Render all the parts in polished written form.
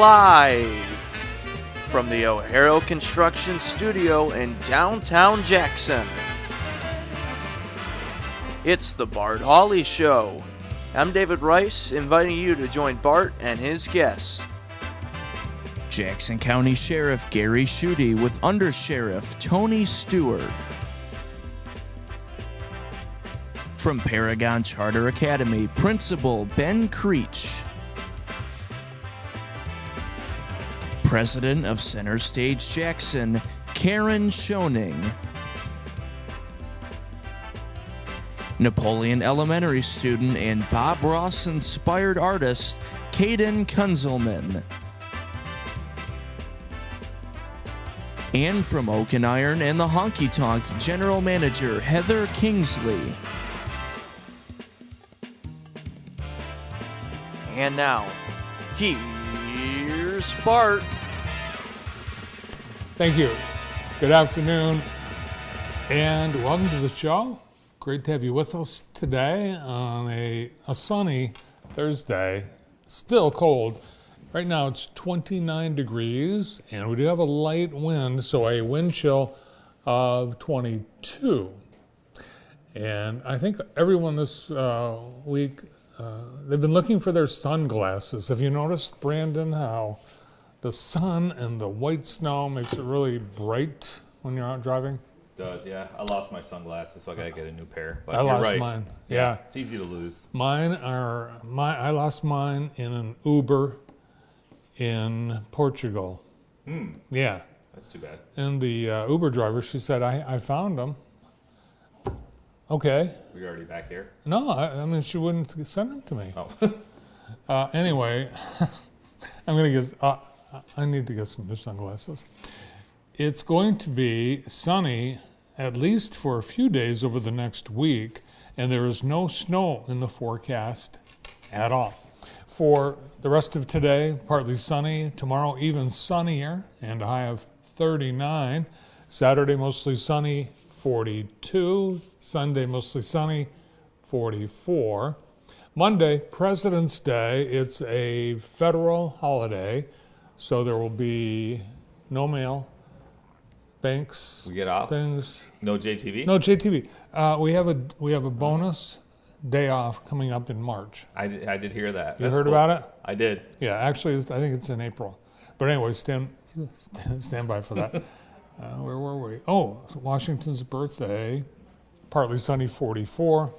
live from the O'Hara Construction Studio in downtown Jackson. It's the Bart Hawley Show. I'm David Rice, inviting you to join Bart and his guests. Jackson County Sheriff Gary Schutte with Under Sheriff Tony Stewart. From Paragon Charter Academy, Principal Ben Creech. President of Center Stage Jackson, Karen Schoening. Napoleon Elementary student and Bob Ross-inspired artist, Caden Kunzelman. And from Oak and Iron and the Honky Tonk, General Manager Heather Kingsley. And now, here's Bart. Thank you. Good afternoon, and welcome to the show. Great to have you with us today on a sunny Thursday. Still cold. Right now it's 29 degrees, and we do have a light wind, so a wind chill of 22. And I think everyone this week, they've been looking for their sunglasses. Have you noticed, Brandon, how the sun and the white snow makes it really bright when you're out driving? It does, yeah. I lost my sunglasses, so I gotta get a new pair. But I lost mine. Yeah. It's easy to lose. I lost mine in an Uber in Portugal. Yeah. That's too bad. And the Uber driver, she said, I found them. Okay. Were you already back here? No, I mean, she wouldn't send them to me. Oh. Anyway, I'm going to get, I need to get some new sunglasses. It's going to be sunny at least for a few days over the next week, and there is no snow in the forecast at all. For the rest of today, partly sunny. Tomorrow, even sunnier, and a high of 39. Saturday, mostly sunny, 42. Sunday, mostly sunny, 44. Monday, President's Day. It's a federal holiday, so there will be no mail, banks, We get off? things. No JTV? No JTV. We have a bonus day off coming up in March. I did hear that. You That's heard cool. about it? I did. Yeah, actually, I think it's in April. But anyway, stand by for that. Where were we? Oh, Washington's birthday. Partly sunny, 44.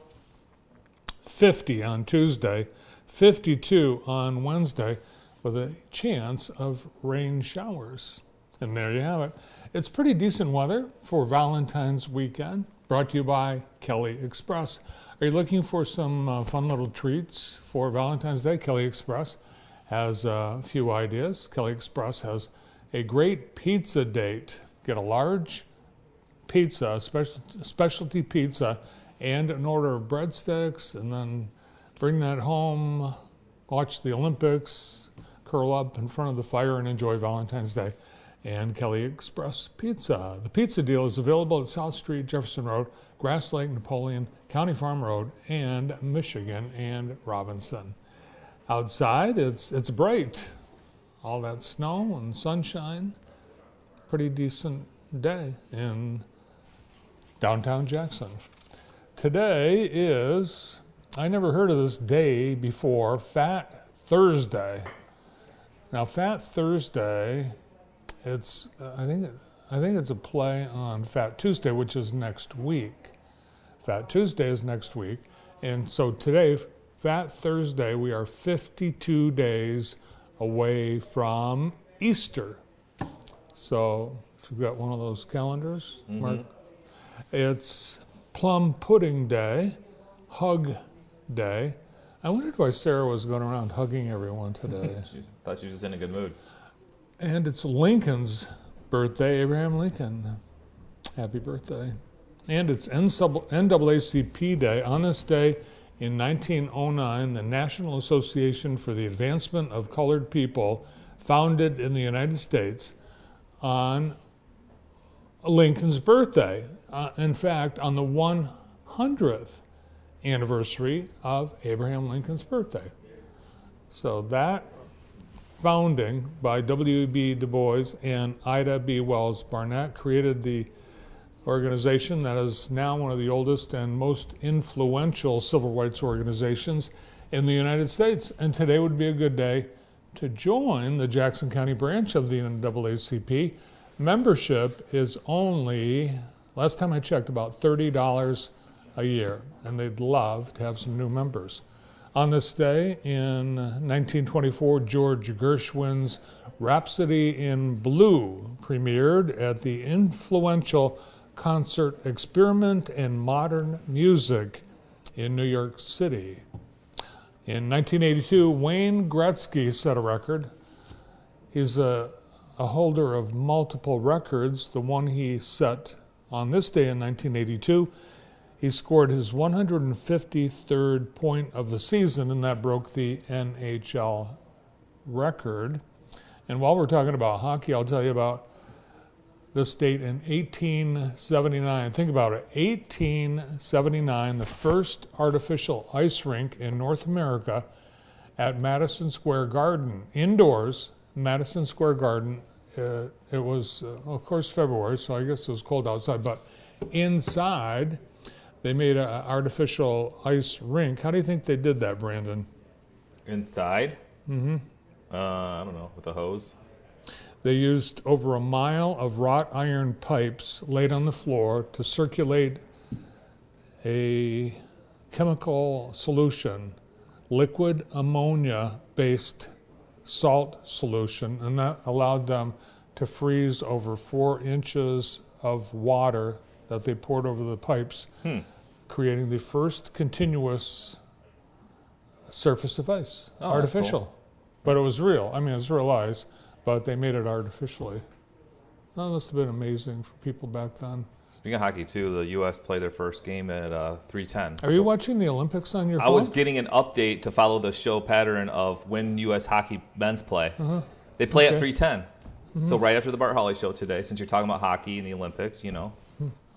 50 on Tuesday. 52 on Wednesday, with a chance of rain showers. And there you have it. It's pretty decent weather for Valentine's weekend. Brought to you by Kelly Express. Are you looking for some fun little treats for Valentine's Day? Kelly Express has a few ideas. Kelly Express has a great pizza date. Get a large pizza, specialty pizza, and an order of breadsticks, and then bring that home, watch the Olympics, curl up in front of the fire, and enjoy Valentine's Day. And Kelly Express Pizza. The pizza deal is available at South Street, Jefferson Road, Grass Lake, Napoleon, County Farm Road, and Michigan and Robinson. Outside, it's bright. All that snow and sunshine. Pretty decent day in downtown Jackson. Today is, I never heard of this day before, Fat Thursday. Now, Fat Thursday, it's I think it's a play on Fat Tuesday, which is next week. Fat Tuesday is next week, and so today, Fat Thursday, we are 52 days away from Easter. So if you've got one of those calendars, Mark, it's Plum Pudding Day, Hug Day. I wondered why Sarah was going around hugging everyone today. She thought she was in a good mood. And it's Lincoln's birthday, Abraham Lincoln. Happy birthday. And it's NAACP Day. On this day in 1909, the National Association for the Advancement of Colored People, founded in the United States on Lincoln's birthday. In fact, on the 100th anniversary of Abraham Lincoln's birthday. So that founding by W.B. Du Bois and Ida B. Wells Barnett created the organization that is now one of the oldest and most influential civil rights organizations in the United States. And today would be a good day to join the Jackson County branch of the NAACP. Membership is only, last time I checked, about $30 a year, and they'd love to have some new members. On this day in 1924, George Gershwin's Rhapsody in Blue premiered at the influential Concert Experiment in Modern Music in New York City. In 1982, Wayne Gretzky set a record. He's a holder of multiple records. The one he set on this day in 1982, he scored his 153rd point of the season, and that broke the NHL record. And while we're talking about hockey, I'll tell you about this date in 1879. Think about it, 1879, the first artificial ice rink in North America at Madison Square Garden. Indoors, Madison Square Garden. It was, of course, February, so I guess it was cold outside, but inside, they made an artificial ice rink. How do you think they did that, Brandon? Inside? Mm-hmm. I don't know, with a hose? They used over a mile of wrought iron pipes laid on the floor to circulate a chemical solution, liquid ammonia-based salt solution, and that allowed them to freeze over 4 inches of water that they poured over the pipes, creating the first continuous surface of ice, artificial. Cool. But it was real. I mean, it was real ice, but they made it artificially. That must have been amazing for people back then. Speaking of hockey, too, the U.S. played their first game at 3:10. Are you watching the Olympics on your phone? I was getting an update to follow the show pattern of when U.S. hockey men's play. They play at 3:10. So right after the Bart Hawley show today, since you're talking about hockey and the Olympics, you know,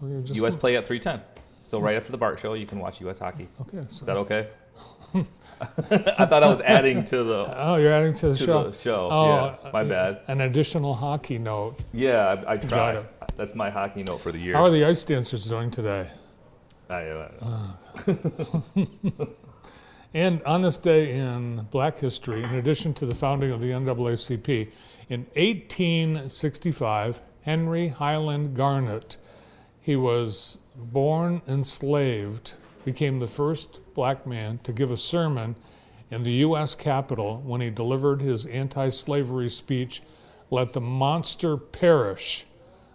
U.S. play at 3:10. So right after the Bart show, you can watch U.S. hockey. Okay. So. Is that okay? I thought I was adding to the. Oh, you're adding to the show. Oh, yeah, my bad. An additional hockey note. Yeah, I tried. That's my hockey note for the year. How are the ice dancers doing today? And on this day in Black history, in addition to the founding of the NAACP, in 1865, Henry Highland Garnet, he was born enslaved, became the first black man to give a sermon in the U.S. Capitol when he delivered his anti-slavery speech, "Let the Monster Perish,"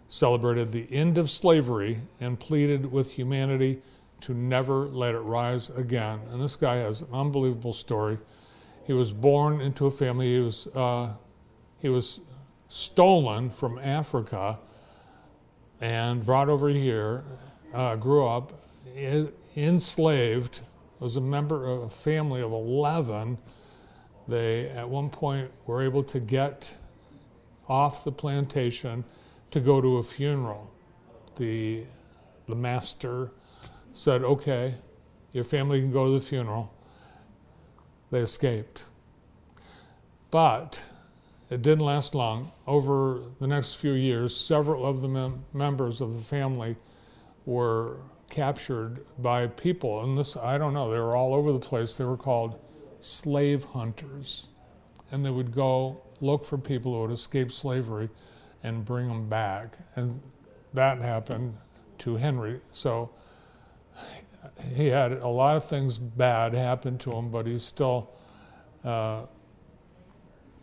celebrated the end of slavery and pleaded with humanity to never let it rise again. And this guy has an unbelievable story. He was born into a family. He was stolen from Africa and brought over here, grew up, enslaved, was a member of a family of 11. They, at one point, were able to get off the plantation to go to a funeral. The master said, okay, your family can go to the funeral. They escaped. But it didn't last long. Over the next few years, several of the members of the family were captured by people. And this, I don't know, they were all over the place. They were called slave hunters. And they would go look for people who had escaped slavery and bring them back. And that happened to Henry. So he had a lot of things bad happen to him, but he still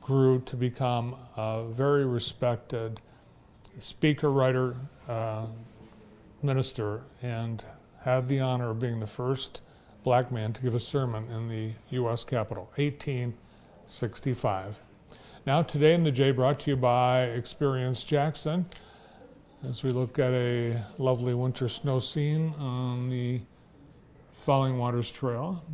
grew to become a very respected speaker, writer, minister, and had the honor of being the first black man to give a sermon in the U.S. Capitol, 1865. Now, Today in the J, brought to you by Experience Jackson, as we look at a lovely winter snow scene on the Falling Waters Trail.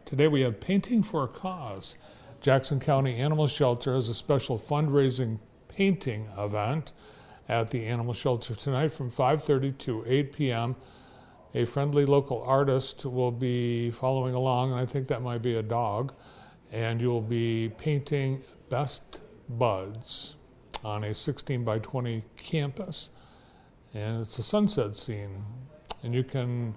Today we have Painting for a Cause. Jackson County Animal Shelter has a special fundraising painting event at the Animal Shelter tonight from 5:30 to 8 p.m. A friendly local artist will be following along, and I think that might be a dog, and you'll be painting Best Buds on a 16 by 20 campus. And it's a sunset scene. And you can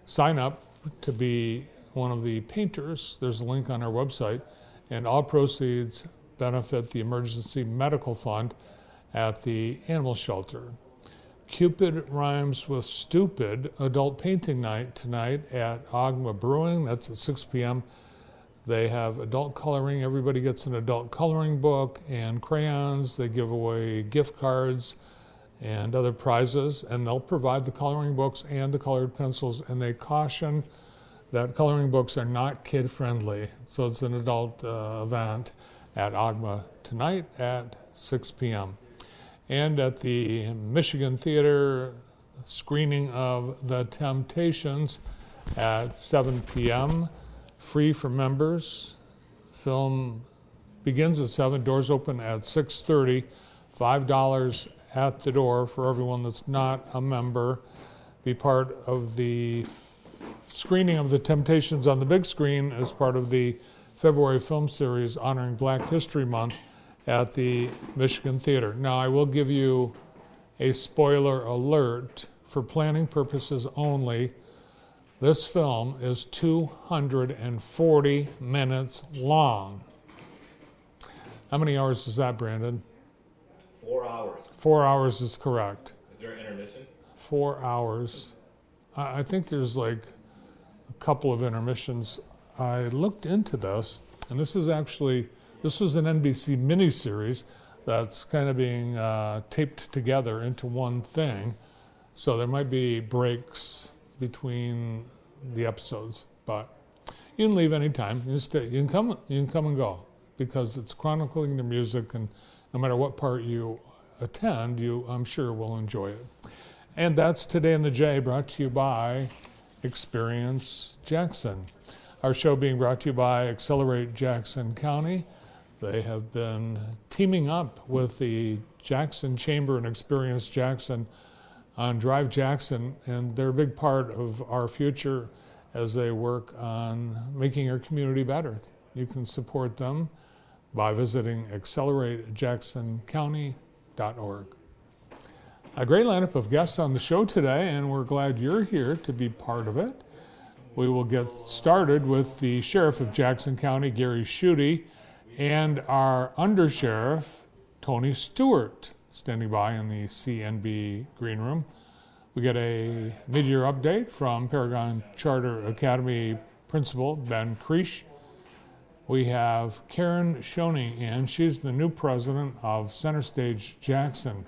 sign up to be one of the painters. There's a link on our website. And all proceeds benefit the Emergency Medical Fund at the animal shelter. Cupid Rhymes with Stupid adult painting night tonight at Ogma Brewing. That's at 6 p.m. They have adult coloring. Everybody gets an adult coloring book and crayons. They give away gift cards and other prizes, and they'll provide the coloring books and the colored pencils, and they caution that coloring books are not kid-friendly. So it's an adult event at Ogma tonight at 6 p.m. And at the Michigan Theater, screening of The Temptations at 7 p.m., free for members. Film begins at 7, doors open at 6:30, $5 at the door for everyone that's not a member. Be part of the screening of The Temptations on the big screen as part of the February film series honoring Black History Month at the Michigan Theater. Now, I will give you a spoiler alert for planning purposes only. This film is 240 minutes long. How many hours is that, Brandon? 4 hours. 4 hours is correct. Is there an intermission? 4 hours. I think there's like a couple of intermissions. I looked into this, and this was an NBC miniseries that's kind of being taped together into one thing. So there might be breaks between the episodes, but you can leave anytime. You can come and go, because it's chronicling the music, and no matter what part you attend, I'm sure will enjoy it. And that's Today in the J, brought to you by Experience Jackson. Our show being brought to you by Accelerate Jackson County. They have been teaming up with the Jackson Chamber and Experience Jackson on Drive Jackson, and they're a big part of our future as they work on making our community better. You can support them by visiting acceleratejacksoncounty.org. A great lineup of guests on the show today, and we're glad you're here to be part of it. We will get started with the Sheriff of Jackson County, Gary Schutte, and our Undersheriff, Tony Stewart, standing by in the CNB Green Room. We get a mid-year update from Paragon Charter Academy Principal Ben Creech. We have Karen Shoney in. She's the new president of Center Stage Jackson.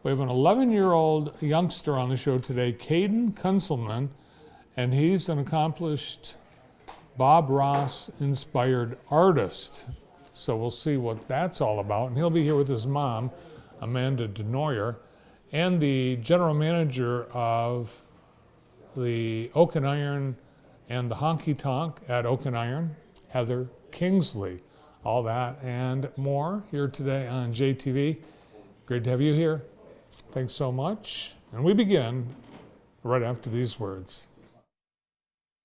We have an 11-year-old youngster on the show today, Caden Kunselman, and he's an accomplished Bob Ross-inspired artist. So we'll see what that's all about. And he'll be here with his mom, Amanda Denoyer, and the general manager of the Oak and Iron and the Honky Tonk at Oak and Iron, Heather Kingsley. All that and more here today on JTV. Great to have you here. Thanks so much. And we begin right after these words.